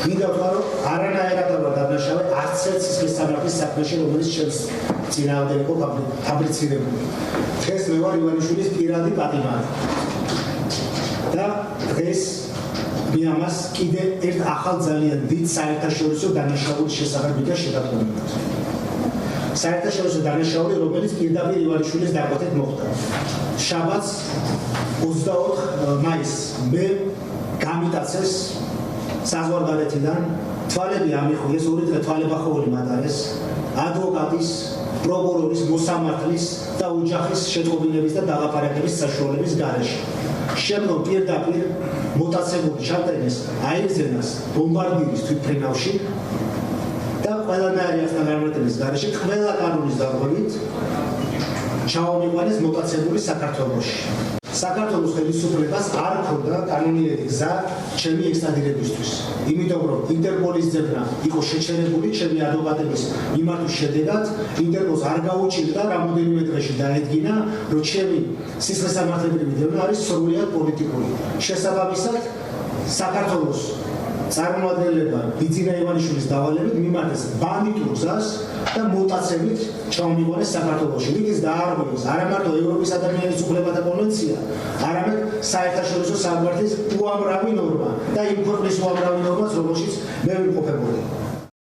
მინდა ვთქვა, რომ არანაირად არ დაბნაშავე არც ერთ სისხლის სამართლის საქმეში, რომელიც ჩემს წინააღმდეგ იყო ფაბრიცირებული. დღეს მე ვარ ივანიშვილის პირადი პატიმარი. და დღეს მე ამას კიდე ერთ ახალ ძალიან დიდ საერთაშორისო დანაშაულის შესახებ ვიდა შეთანხმებით. საერთაშორისო დანაშაული, რომელიც პირდაპირ ივანიშვილის დაკვეთით მოხდა. შაბათს 24 მაისს მე გამიტაცეს საზღვარგარეთიდან თვალები ამიხვიეს, ორი დღე თვალებახოვანი მატარეს ადვოკატის, პროკურორის, მოსამართლის და ოჯახის შეტყობინების და დაღაპარაკების საშუალების გარეშე. შემდგომ პირდაპირ მოტაცებული ჩატრენეს აირზენას ბომბარდირის თვითფრინავში და ყველანაირი აღსანიშნავების გარეშე ყველა კანონის დარღვევით ჩაომიყვანეს მოტაცებული საქართველოში. საქართველოს ხელისუფლებას არ ჰქონდა კანონიერი გზა ჩემი ექსტრადირებისთვის. იმიტომ რომ ინტერპოლის ძებნა იყო შეჩერებული ჩემი ადვოკატების მიმართვის შედეგად, ინტერპოლს არ გაუჭირდა რამოდენიმე დღეში დაედგინა, რომ ჩემი სისხლისამართლებრივი ძებნა არის სრულიად პოლიტიკური. შესაბამისად, საქართველოს წარმომადგენლებმა ბიძინა ივანიშვილის დავალებით მიმართეს ბანდიტურ გზას და მოტაცებით ჩაომიყვანეს საქართველოში. რითიც დაარღვევეს არა მარტო ევროპის ადამიანის უფლებათა კონვენცია, არამედ საერთაშორისო სამართლის უამრავი ნორმა და იმ ქვეყნის უამრავი ნორმას, რომელშიც მე ვიმყოფებოდი.